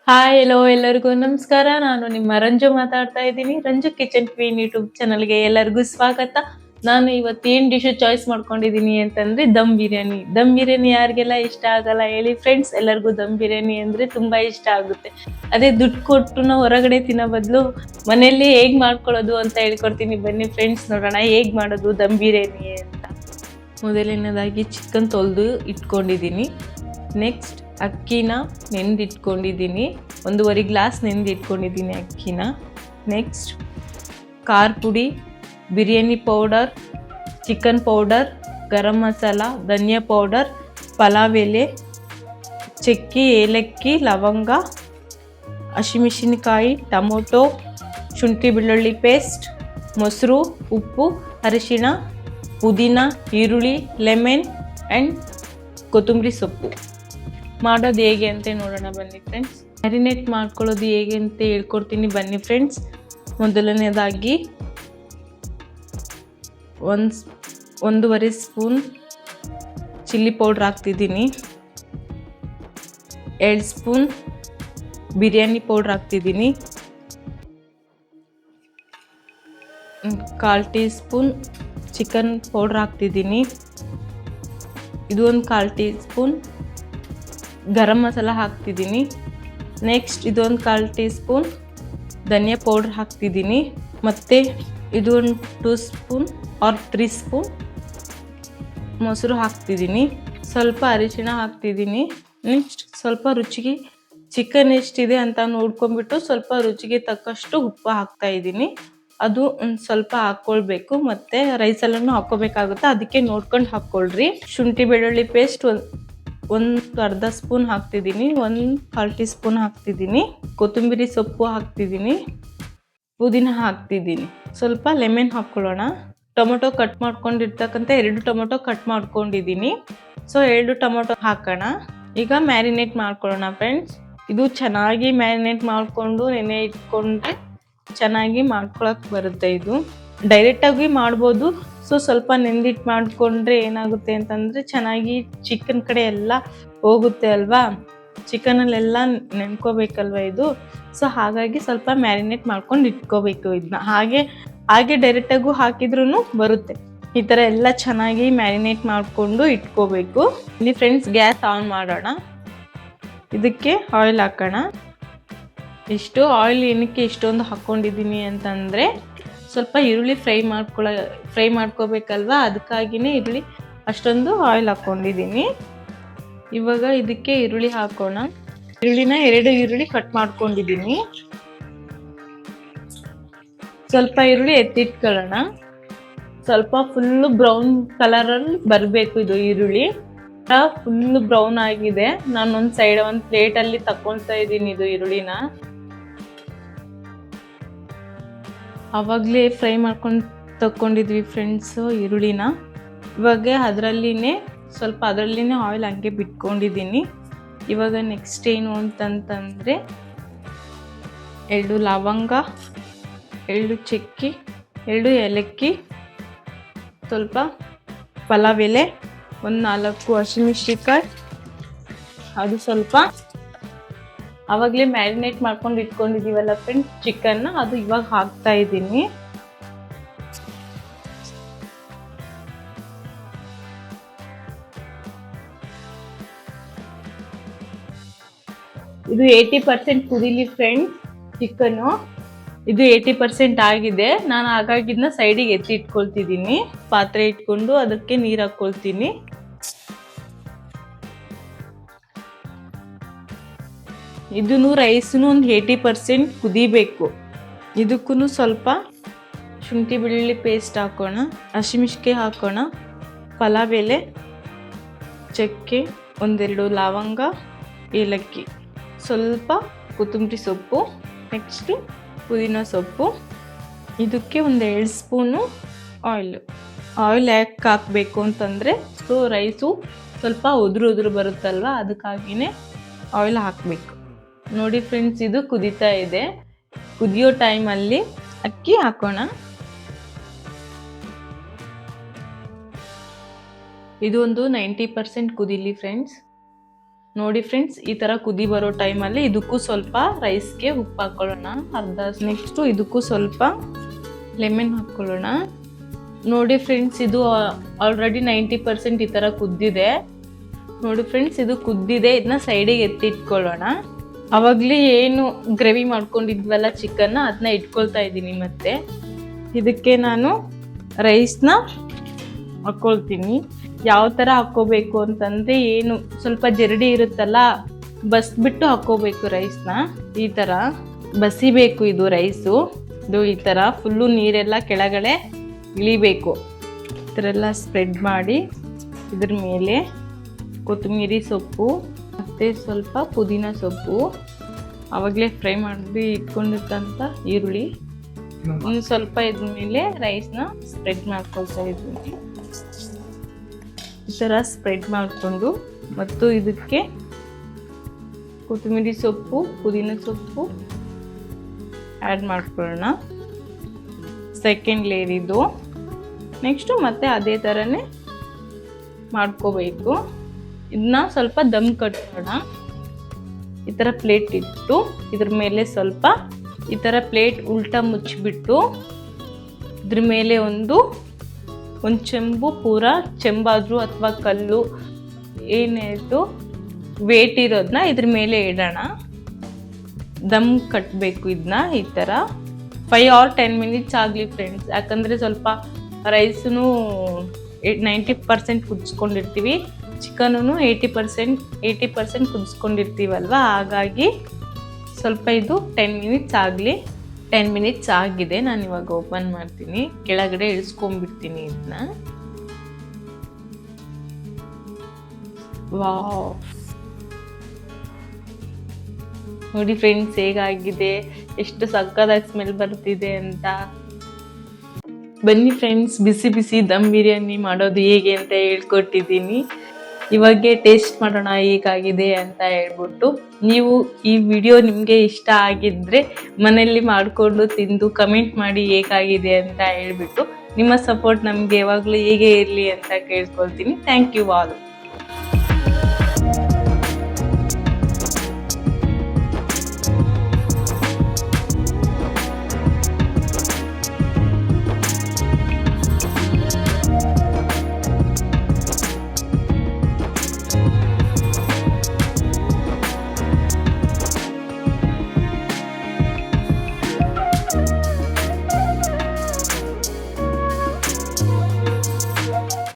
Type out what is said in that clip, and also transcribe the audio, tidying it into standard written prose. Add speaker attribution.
Speaker 1: Hi ಎಲ್ಲೋ ಎಲ್ಲರಿಗೂ ನಮಸ್ಕಾರ. ನಾನು ನಿಮ್ಮ ರಂಜು ಮಾತಾಡ್ತಾ ಇದ್ದೀನಿ. ರಂಜು ಕಿಚನ್ ಕ್ವೀನ್ ಯೂಟ್ಯೂಬ್ ಚಾನಲ್ಗೆ ಎಲ್ಲರಿಗೂ ಸ್ವಾಗತ. ನಾನು ಇವತ್ತು ಏನು ಡಿಶ್ ಚಾಯ್ಸ್ ಮಾಡ್ಕೊಂಡಿದ್ದೀನಿ ಅಂತಂದ್ರೆ ದಮ್ ಬಿರಿಯಾನಿ. ದಮ್ ಬಿರಿಯಾನಿ ಯಾರಿಗೆಲ್ಲ ಇಷ್ಟ ಆಗಲ್ಲ ಹೇಳಿ ಫ್ರೆಂಡ್ಸ್? ಎಲ್ಲರಿಗೂ ದಮ್ ಬಿರಿಯಾನಿ ಅಂದ್ರೆ ತುಂಬಾ ಇಷ್ಟ ಆಗುತ್ತೆ. ಅದೇ ದುಡ್ಡು ಕೊಟ್ಟು ನಾವು ಹೊರಗಡೆ ತಿನ್ನೋ ಬದಲು ಮನೆಯಲ್ಲಿ ಹೇಗ್ ಮಾಡ್ಕೊಳ್ಳೋದು ಅಂತ ಹೇಳ್ಕೊಡ್ತೀನಿ. ಬನ್ನಿ ಫ್ರೆಂಡ್ಸ್, ನೋಡೋಣ ಹೇಗ್ ಮಾಡೋದು ದಮ್ ಬಿರಿಯಾನಿ ಅಂತ. ಮೊದಲನೇದಾಗಿ ಚಿಕನ್ ತೊಳೆದು ಇಟ್ಕೊಂಡಿದ್ದೀನಿ. ನೆಕ್ಸ್ಟ್ ಅಕ್ಕಿನ ನೆಂದಿಟ್ಕೊಂಡಿದ್ದೀನಿ. 1.5 ಗ್ಲಾಸ್ ನೆಂದಿಟ್ಕೊಂಡಿದ್ದೀನಿ ಅಕ್ಕಿನ. ನೆಕ್ಸ್ಟ್ ಖಾರ ಪುಡಿ, biryani powder, chicken powder, garam masala, ಧನಿಯಾ ಪೌಡರ್, ಪಲಾವ್ ಎಲೆ, ಚಕ್ಕೆ, ಏಲಕ್ಕಿ, ಲವಂಗ, ಹಸಿಮೆಣಸಿನಕಾಯಿ, ಟೊಮೊಟೊ, ಶುಂಠಿ ಬೆಳ್ಳುಳ್ಳಿ ಪೇಸ್ಟ್, ಮೊಸರು, ಉಪ್ಪು, ಅರಿಶಿಣ, ಪುದೀನ, ಈರುಳ್ಳಿ, ಲೆಮನ್ ಆ್ಯಂಡ್ ಕೊತ್ತಂಬರಿ ಸೊಪ್ಪು. ಮಾಡೋದು ಹೇಗೆ ಅಂತ ನೋಡೋಣ ಬನ್ನಿ ಫ್ರೆಂಡ್ಸ್. ಮ್ಯಾರಿನೇಟ್ ಮಾಡ್ಕೊಳ್ಳೋದು ಹೇಗೆ ಅಂತ ಹೇಳ್ಕೊಡ್ತೀನಿ ಬನ್ನಿ ಫ್ರೆಂಡ್ಸ್. ಮೊದಲನೇದಾಗಿ 1.5 ಸ್ಪೂನ್ ಚಿಲ್ಲಿ ಪೌಡ್ರ್ ಹಾಕ್ತಿದ್ದೀನಿ. 2 ಸ್ಪೂನ್ ಬಿರಿಯಾನಿ ಪೌಡ್ರ್ ಹಾಕ್ತಿದ್ದೀನಿ. 1/4 ಟೀ ಸ್ಪೂನ್ ಚಿಕನ್ ಪೌಡ್ರ್ ಹಾಕ್ತಿದ್ದೀನಿ. ಇದು 1/4 ಟೀ ಸ್ಪೂನ್ ಗರಂ ಮಸಾಲ ಹಾಕ್ತಿದ್ದೀನಿ. ನೆಕ್ಸ್ಟ್ ಇದು 1/4 ಟೀ ಸ್ಪೂನ್ ಧನಿಯಾ ಪೌಡ್ರ್ ಹಾಕ್ತಿದ್ದೀನಿ. ಮತ್ತು ಇದು 2 ಸ್ಪೂನ್ ಆರ್ 3 ಸ್ಪೂನ್ ಮೊಸರು ಹಾಕ್ತಿದ್ದೀನಿ. ಸ್ವಲ್ಪ ಅರಿಶಿಣ ಹಾಕ್ತಿದ್ದೀನಿ. ನೆಕ್ಸ್ಟ್ ಸ್ವಲ್ಪ ರುಚಿಗೆ ಚಿಕನ್ ಎಷ್ಟಿದೆ ಅಂತ ನೋಡ್ಕೊಂಡ್ಬಿಟ್ಟು ಸ್ವಲ್ಪ ರುಚಿಗೆ ತಕ್ಕಷ್ಟು ಉಪ್ಪು ಹಾಕ್ತಾಯಿದ್ದೀನಿ. ಅದು ಒಂದು ಸ್ವಲ್ಪ ಹಾಕ್ಕೊಳ್ಬೇಕು. ಮತ್ತು ರೈಸಲ್ಲೂ ಹಾಕ್ಕೋಬೇಕಾಗುತ್ತೆ, ಅದಕ್ಕೆ ನೋಡ್ಕೊಂಡು ಹಾಕ್ಕೊಳ್ರಿ. ಶುಂಠಿ ಬೆಳ್ಳುಳ್ಳಿ ಪೇಸ್ಟ್ ಒಂದು ಅರ್ಧ ಸ್ಪೂನ್ ಹಾಕ್ತಿದ್ದೀನಿ. 1/4 ಟೀ ಸ್ಪೂನ್ ಹಾಕ್ತಿದ್ದೀನಿ. ಕೊತ್ತಂಬರಿ ಸೊಪ್ಪು ಹಾಕ್ತಿದ್ದೀನಿ. ಪುದೀನ ಹಾಕ್ತಿದ್ದೀನಿ. ಸ್ವಲ್ಪ ಲೆಮನ್ ಹಾಕ್ಕೊಳ್ಳೋಣ. ಟೊಮೊಟೊ ಕಟ್ ಮಾಡ್ಕೊಂಡಿರ್ತಕ್ಕಂಥ 2 ಟೊಮೊಟೊ ಕಟ್ ಮಾಡ್ಕೊಂಡಿದ್ದೀನಿ. ಸೊ 2 ಟೊಮೊಟೊ ಹಾಕೋಣ. ಈಗ ಮ್ಯಾರಿನೇಟ್ ಮಾಡ್ಕೊಳ್ಳೋಣ ಫ್ರೆಂಡ್ಸ್. ಇದು ಚೆನ್ನಾಗಿ ಮ್ಯಾರಿನೇಟ್ ಮಾಡಿಕೊಂಡು ನೆನೆ ಇಟ್ಕೊಂಡ್ರೆ ಚೆನ್ನಾಗಿ ಮಾಡ್ಕೊಳಕ್ಕೆ ಬರುತ್ತೆ. ಇದು ಡೈರೆಕ್ಟಾಗಿ ಮಾಡ್ಬೋದು. ಸೊ ಸ್ವಲ್ಪ ನೆಂದಿಟ್ಟು ಮಾಡಿಕೊಂಡ್ರೆ ಏನಾಗುತ್ತೆ ಅಂತಂದರೆ ಚೆನ್ನಾಗಿ ಚಿಕನ್ ಕಡೆ ಎಲ್ಲ ಹೋಗುತ್ತೆ ಅಲ್ವಾ, ಚಿಕನಲ್ಲೆಲ್ಲ ನೆನ್ಕೋಬೇಕಲ್ವ ಇದು. ಸೊ ಹಾಗಾಗಿ ಸ್ವಲ್ಪ ಮ್ಯಾರಿನೇಟ್ ಮಾಡ್ಕೊಂಡು ಇಟ್ಕೋಬೇಕು ಇದನ್ನ. ಹಾಗೆ ಡೈರೆಕ್ಟಾಗೂ ಹಾಕಿದ್ರೂ ಬರುತ್ತೆ. ಈ ಥರ ಎಲ್ಲ ಚೆನ್ನಾಗಿ ಮ್ಯಾರಿನೇಟ್ ಮಾಡಿಕೊಂಡು ಇಟ್ಕೋಬೇಕು. ಇಲ್ಲಿ ಫ್ರೆಂಡ್ಸ್ ಗ್ಯಾಸ್ ಆನ್ ಮಾಡೋಣ. ಇದಕ್ಕೆ ಆಯಿಲ್ ಹಾಕೋಣ. ಇಷ್ಟು ಆಯಿಲ್ ಏನಕ್ಕೆ ಇಷ್ಟೊಂದು ಹಾಕ್ಕೊಂಡಿದ್ದೀನಿ ಅಂತಂದರೆ ಸ್ವಲ್ಪ ಈರುಳ್ಳಿ ಫ್ರೈ ಮಾಡ್ಕೋಬೇಕಲ್ವಾ, ಅದಕ್ಕಾಗಿಯೇ ಈರುಳ್ಳಿ ಅಷ್ಟೊಂದು ಆಯಿಲ್ ಹಾಕ್ಕೊಂಡಿದ್ದೀನಿ. ಇವಾಗ ಇದಕ್ಕೆ ಈರುಳ್ಳಿ ಹಾಕೋಣ. ಈರುಳ್ಳಿನ 2 ಈರುಳ್ಳಿ ಕಟ್ ಮಾಡ್ಕೊಂಡಿದ್ದೀನಿ. ಸ್ವಲ್ಪ ಈರುಳ್ಳಿ ಎತ್ತಿಟ್ಕೊಳ್ಳೋಣ. ಸ್ವಲ್ಪ ಫುಲ್ಲು ಬ್ರೌನ್ ಕಲರಲ್ಲಿ ಬರಬೇಕು ಇದು ಈರುಳ್ಳಿ. ಫುಲ್ಲು ಬ್ರೌನ್ ಆಗಿದೆ. ನಾನು ಒಂದು ಪ್ಲೇಟಲ್ಲಿ ತಗೊಳ್ತಾ ಇದ್ದೀನಿ ಇದು ಈರುಳ್ಳಿನ. ಆವಾಗಲೇ ಫ್ರೈ ಮಾಡ್ಕೊಂಡು ತಗೊಂಡಿದ್ವಿ ಫ್ರೆಂಡ್ಸು ಈರುಳ್ಳಿನ. ಇವಾಗ ಅದರಲ್ಲಿನೇ ಆಯಿಲ್ ಹಂಗೆ ಬಿಟ್ಕೊಂಡಿದ್ದೀನಿ. ಇವಾಗ ನೆಕ್ಸ್ಟ್ ಏನು ಅಂತಂತಂದರೆ 2 ಲವಂಗ, 2 ಚಕ್ಕೆ, 2 ಏಲಕ್ಕಿ, ಸ್ವಲ್ಪ ಪಲಾವ್ ಎಲೆ, 4 ಹಸಿಮೆಣಸಿನಕಾಯಿ, ಅದು ಸ್ವಲ್ಪ ಆವಾಗಲೇ ಮ್ಯಾರಿನೇಟ್ ಮಾಡ್ಕೊಂಡು ಇಟ್ಕೊಂಡಿದ್ದೀವಲ್ಲ ಫ್ರೆಂಡ್ಸ್ ಚಿಕನ್ನ, ಅದು ಇವಾಗ ಹಾಕ್ತಾ ಇದ್ದೀನಿ. ಇದು 80% ಕುದೀಲಿ ಫ್ರೆಂಡ್ಸ್ ಚಿಕನ್ನು. ಇದು 80% ಆಗಿದೆ. ನಾನು ಹಾಗಾಗಿ ಇದನ್ನ ಸೈಡಿಗೆ ಎತ್ತಿ ಇಟ್ಕೊಳ್ತಿದ್ದೀನಿ. ಪಾತ್ರೆ ಇಟ್ಕೊಂಡು ಅದಕ್ಕೆ ನೀರು ಹಾಕ್ಕೊಳ್ತೀನಿ. ಇದನ್ನು ರೈಸನ್ನು ಒಂದು 80% ಕುದಿಬೇಕು. ಇದಕ್ಕೂ ಸ್ವಲ್ಪ ಶುಂಠಿ ಬೆಳ್ಳುಳ್ಳಿ ಪೇಸ್ಟ್ ಹಾಕೋಣ, ಹಸಿಮೆಣಸಿನಕಾಯಿ ಹಾಕೋಣ, ಪಲಾವ್ ಎಲೆ, ಚಕ್ಕೆ, 1-2 ಲವಂಗ, ಏಲಕ್ಕಿ, ಸ್ವಲ್ಪ ಕೊತ್ತಂಬರಿ ಸೊಪ್ಪು, ನೆಕ್ಸ್ಟು ಪುದೀನ ಸೊಪ್ಪು. ಇದಕ್ಕೆ 2 ಸ್ಪೂನು ಆಯಿಲ್ ಯಾಕೆ ಹಾಕಬೇಕು ಅಂತಂದರೆ ಸೊ ರೈಸು ಸ್ವಲ್ಪ ಉದುರು ಬರುತ್ತಲ್ವ, ಅದಕ್ಕಾಗಿಯೇ ಆಯಿಲ್ ಹಾಕಬೇಕು. ನೋಡಿ ಫ್ರೆಂಡ್ಸ್, ಇದು ಕುದೀತಾ ಇದೆ. ಕುದಿಯೋ ಟೈಮಲ್ಲಿ ಅಕ್ಕಿ ಹಾಕೋಣ. ಇದು ಒಂದು 90% ಕುದೀಲಿ ಫ್ರೆಂಡ್ಸ್. ನೋಡಿ ಫ್ರೆಂಡ್ಸ್, ಈ ಥರ ಕುದಿ ಬರೋ ಟೈಮಲ್ಲಿ ಇದಕ್ಕೂ ಸ್ವಲ್ಪ ರೈಸ್ಗೆ ಉಪ್ಪು ಹಾಕ್ಕೊಳ್ಳೋಣ. ನೆಕ್ಸ್ಟು ಇದಕ್ಕೂ ಸ್ವಲ್ಪ ಲೆಮನ್ ಹಾಕ್ಕೊಳ್ಳೋಣ. ನೋಡಿ ಫ್ರೆಂಡ್ಸ್, ಇದು ಆಲ್ರೆಡಿ 90% ಈ ಥರ ಕುದ್ದಿದೆ. ನೋಡಿ ಫ್ರೆಂಡ್ಸ್, ಇದು ಕುದ್ದಿದೆ. ಇದನ್ನ ಸೈಡಿಗೆ ಎತ್ತಿಟ್ಕೊಳ್ಳೋಣ. ಆವಾಗಲೇ ಏನು ಗ್ರೇವಿ ಮಾಡ್ಕೊಂಡಿದ್ವಲ್ಲ ಚಿಕನ್ನ, ಅದನ್ನ ಇಟ್ಕೊಳ್ತಾ ಇದ್ದೀನಿ. ಮತ್ತೆ ಇದಕ್ಕೆ ನಾನು ರೈಸ್ನ ಹಾಕ್ಕೊಳ್ತೀನಿ. ಯಾವ ಥರ ಹಾಕ್ಕೋಬೇಕು ಅಂತಂದರೆ, ಏನು ಸ್ವಲ್ಪ ಜರಡಿ ಇರುತ್ತಲ್ಲ, ಬಸ್ಬಿಟ್ಟು ಹಾಕ್ಕೋಬೇಕು ರೈಸ್ನ. ಈ ಥರ ಬಸಿಬೇಕು ಇದು ರೈಸು. ಇದು ಈ ಥರ ಫುಲ್ಲು ನೀರೆಲ್ಲ ಕೆಳಗಡೆ ಇಳಿಬೇಕು. ಈ ಥರ ಎಲ್ಲ ಸ್ಪ್ರೆಡ್ ಮಾಡಿ ಇದ್ರ ಮೇಲೆ ಕೊತ್ತಂಬರಿ ಸೊಪ್ಪು ಮತ್ತು ಸ್ವಲ್ಪ ಪುದೀನ ಸೊಪ್ಪು, ಆವಾಗಲೇ ಫ್ರೈ ಮಾಡಿ ಇಟ್ಕೊಂಡಿರ್ತಂಥ ಈರುಳ್ಳಿ, ಇನ್ನು ಸ್ವಲ್ಪ ಇದ್ರ ಮೇಲೆ ರೈಸ್ನ ಸ್ಪ್ರೆಡ್ ಮಾಡ್ಕೊಳ್ತಾ ಇದ್ದೀನಿ. ಈ ಥರ ಸ್ಪ್ರೆಡ್ ಮಾಡಿಕೊಂಡು ಮತ್ತು ಇದಕ್ಕೆ ಕೊತ್ತಂಬರಿ ಸೊಪ್ಪು, ಪುದೀನ ಸೊಪ್ಪು ಆ್ಯಡ್ ಮಾಡ್ಕೊಳ್ಳೋಣ. ಸೆಕೆಂಡ್ ಲೇಯರ್ ಇದು. ನೆಕ್ಸ್ಟು ಮತ್ತೆ ಅದೇ ಥರನೇ ಮಾಡ್ಕೋಬೇಕು. ಇದನ್ನ ಸ್ವಲ್ಪ ದಮ್ ಕಟ್ಟೋಣ. ಈ ಥರ ಪ್ಲೇಟ್ ಇಟ್ಟು ಇದ್ರ ಮೇಲೆ ಸ್ವಲ್ಪ ಈ ಥರ ಪ್ಲೇಟ್ ಉಲ್ಟಾ ಮುಚ್ಚಿಬಿಟ್ಟು ಇದ್ರ ಮೇಲೆ ಒಂದು ಚೆಂಬು, ಪೂರ ಚೆಂಬಾದರೂ ಅಥವಾ ಕಲ್ಲು ಏನಾಯಿತು ವೇಟ್ ಇರೋದನ್ನ ಇದ್ರ ಮೇಲೆ ಇಡೋಣ. ದಮ್ ಕಟ್ಟಬೇಕು ಇದನ್ನ. ಈ ಥರ 5 or 10 minutes ಆಗಲಿ ಫ್ರೆಂಡ್ಸ್. ಯಾಕಂದರೆ ಸ್ವಲ್ಪ ರೈಸೂ 90% ಕುದಿಸ್ಕೊಂಡಿರ್ತೀವಿ, ಚಿಕನೂ 80% ಕುದಿಸ್ಕೊಂಡಿರ್ತೀವಲ್ವ. ಹಾಗಾಗಿ ಸ್ವಲ್ಪ ಇದು 10 minutes ಆಗಲಿ. 10 minutes ಆಗಿದೆ. ನಾನು ಇವಾಗ ಓಪನ್ ಮಾಡ್ತೀನಿ. ಕೆಳಗಡೆ ಇಳಿಸ್ಕೊಂಡ್ಬಿಡ್ತೀನಿ ಇದನ್ನ. ವಾವ್, ನೋಡಿ ಫ್ರೆಂಡ್ಸ್ ಹೇಗಾಗಿದೆ, ಎಷ್ಟು ಸಕ್ಕತ್ತಾಗಿ ಸ್ಮೆಲ್ ಬರ್ತಿದೆ ಅಂತ. ಬನ್ನಿ ಫ್ರೆಂಡ್ಸ್, ಬಿಸಿ ಬಿಸಿ ದಮ್ ಬಿರಿಯಾನಿ ಮಾಡೋದು ಹೇಗೆ ಅಂತ ಹೇಳ್ಕೊಟ್ಟಿದ್ದೀನಿ. ಇವಾಗೆ ಟೇಸ್ಟ್ ಮಾಡೋಣ ಹೇಗಾಗಿದೆ ಅಂತ ಹೇಳ್ಬಿಟ್ಟು. ನೀವು ಈ ವಿಡಿಯೋ ನಿಮಗೆ ಇಷ್ಟ ಆಗಿದ್ದರೆ ಮನೆಯಲ್ಲಿ ಮಾಡಿಕೊಂಡು ತಿಂದು ಕಮೆಂಟ್ ಮಾಡಿ ಹೇಗಾಗಿದೆ ಅಂತ ಹೇಳ್ಬಿಟ್ಟು. ನಿಮ್ಮ ಸಪೋರ್ಟ್ ನಮಗೆ ಯಾವಾಗಲೂ ಹೇಗೆ ಇರಲಿ ಅಂತ ಕೇಳ್ಕೊಳ್ತೀನಿ. Thank you all.